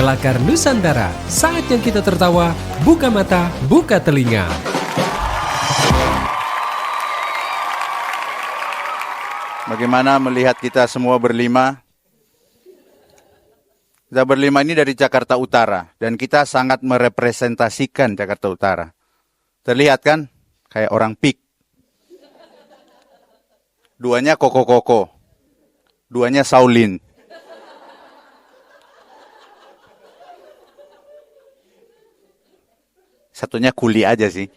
Kelakar Nusantara, saatnya kita tertawa, buka mata, buka telinga. Bagaimana melihat kita semua berlima? Kita berlima ini dari Jakarta Utara, dan kita sangat merepresentasikan Jakarta Utara. Terlihat kan? Kayak orang pik. Duanya koko-koko. Duanya Saulin. Satunya kuli aja sih.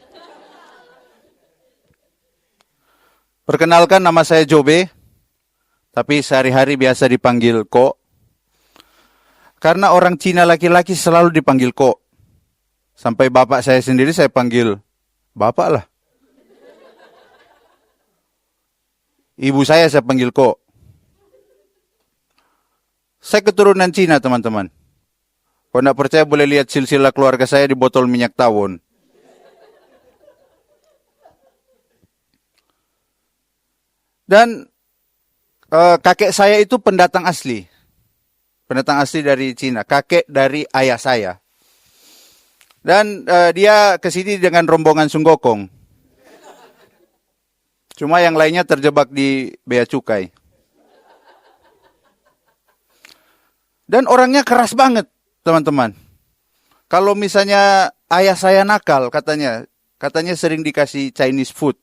Perkenalkan, nama saya Jobe. Tapi sehari-hari biasa dipanggil Ko. Karena orang Cina laki-laki selalu dipanggil Ko. Sampai bapak saya sendiri saya panggil bapak lah. Ibu saya panggil Ko. Saya keturunan Cina, teman-teman. Kalau tidak percaya boleh lihat silsilah keluarga saya di botol minyak tawon. Dan kakek saya itu pendatang asli. Pendatang asli dari Cina. Kakek dari ayah saya. Dan dia ke sini dengan rombongan Sunggokong. Cuma yang lainnya terjebak di bea cukai. Dan orangnya keras banget, teman-teman. Kalau misalnya ayah saya nakal, katanya sering dikasih Chinese food.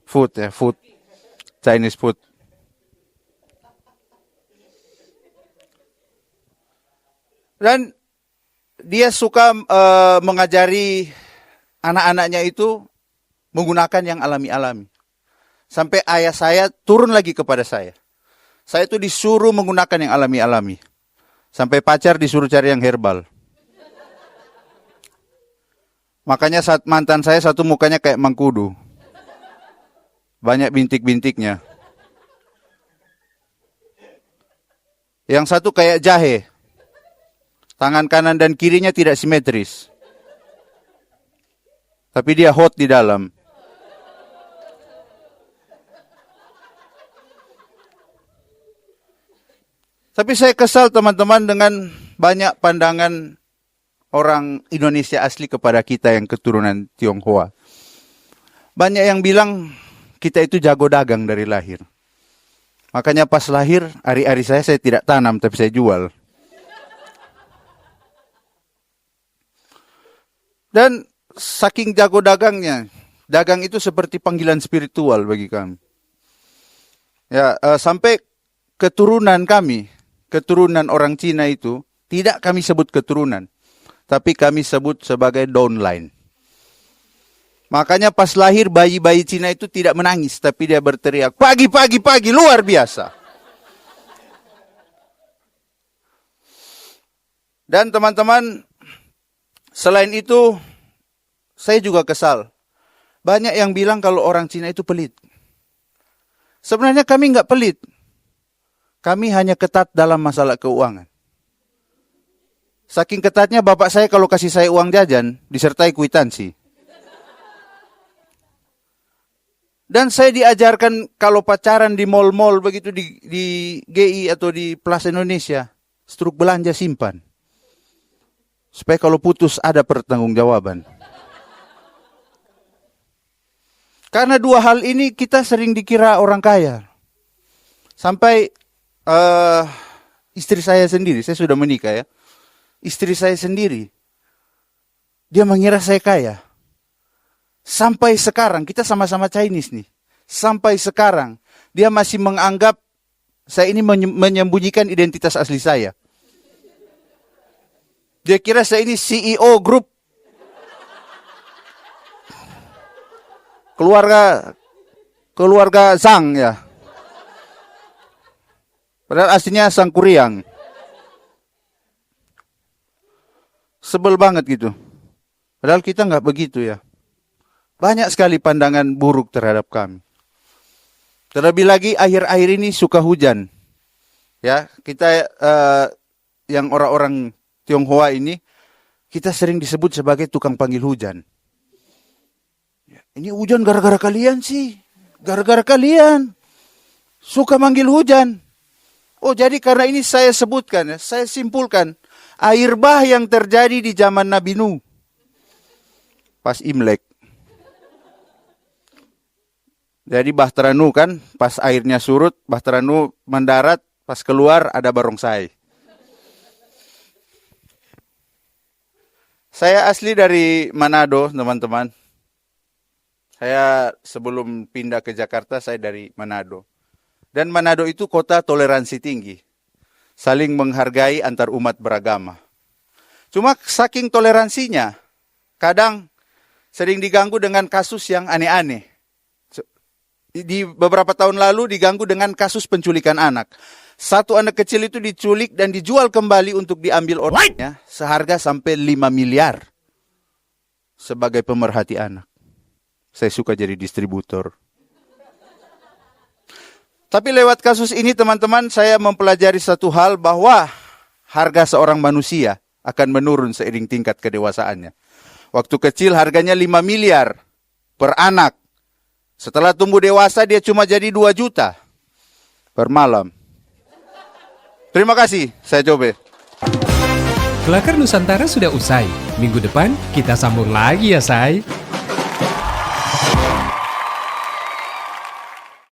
Food. Chinese food. Dan dia suka mengajari anak-anaknya itu menggunakan yang alami-alami. Sampai ayah saya turun lagi kepada saya. Saya itu disuruh menggunakan yang alami-alami. Sampai pacar disuruh cari yang herbal. Makanya saat mantan saya satu mukanya kayak mangkudu. Banyak bintik-bintiknya. Yang satu kayak jahe. Tangan kanan dan kirinya tidak simetris. Tapi dia hot di dalam. Tapi saya kesal, teman-teman, dengan banyak pandangan orang Indonesia asli kepada kita yang keturunan Tionghoa. Banyak yang bilang kita itu jago dagang dari lahir. Makanya pas lahir, ari-ari saya tidak tanam, tapi saya jual. Dan saking jago dagangnya, dagang itu seperti panggilan spiritual bagi kami. Ya, sampai keturunan kami, keturunan orang Cina itu, tidak kami sebut keturunan, tapi kami sebut sebagai downline. Makanya pas lahir bayi-bayi Cina itu tidak menangis, tapi dia berteriak, pagi, luar biasa. Dan teman-teman, selain itu, saya juga kesal. Banyak yang bilang kalau orang Cina itu pelit. Sebenarnya kami nggak pelit. Kami hanya ketat dalam masalah keuangan. Saking ketatnya bapak saya kalau kasih saya uang jajan, disertai kwitansi. Dan saya diajarkan kalau pacaran di mall-mall begitu di GI atau di Plaza Indonesia, struk belanja simpan. Supaya kalau putus ada pertanggungjawaban. Karena dua hal ini kita sering dikira orang kaya. Sampai istri saya sendiri, saya sudah menikah ya. Istri saya sendiri, dia mengira saya kaya. Sampai sekarang, kita sama-sama Chinese nih. Sampai sekarang, dia masih menganggap saya ini menyembunyikan identitas asli saya. Dia kira saya ini CEO grup. Keluarga Zhang ya. Padahal aslinya Sangkuriang. Sebel banget gitu. Padahal kita nggak begitu ya. Banyak sekali pandangan buruk terhadap kami. Terlebih lagi akhir-akhir ini suka hujan. Ya, kita yang orang-orang Tionghoa ini, kita sering disebut sebagai tukang panggil hujan. Ini hujan gara-gara kalian sih. Gara-gara kalian. Suka manggil hujan. Oh, jadi karena ini saya sebutkan, saya simpulkan. Air bah yang terjadi di zaman Nabi Nuh. Pas Imlek. Jadi Bahtera Nuh kan, pas airnya surut, Bahtera Nuh mendarat, pas keluar ada barongsai. Saya asli dari Manado, teman-teman. Saya sebelum pindah ke Jakarta, saya dari Manado. Dan Manado itu kota toleransi tinggi. Saling menghargai antar umat beragama. Cuma saking toleransinya, kadang sering diganggu dengan kasus yang aneh-aneh. Di beberapa tahun lalu diganggu dengan kasus penculikan anak. Satu anak kecil itu diculik dan dijual kembali untuk diambil orangnya seharga sampai 5 miliar sebagai pemerhati anak. Saya suka jadi distributor. Tapi lewat kasus ini teman-teman saya mempelajari satu hal bahwa harga seorang manusia akan menurun seiring tingkat kedewasaannya. Waktu kecil harganya 5 miliar per anak. Setelah tumbuh dewasa dia cuma jadi 2 juta per malam. Terima kasih, saya coba. Kelakar Nusantara sudah usai. Minggu depan kita sambung lagi ya, Say.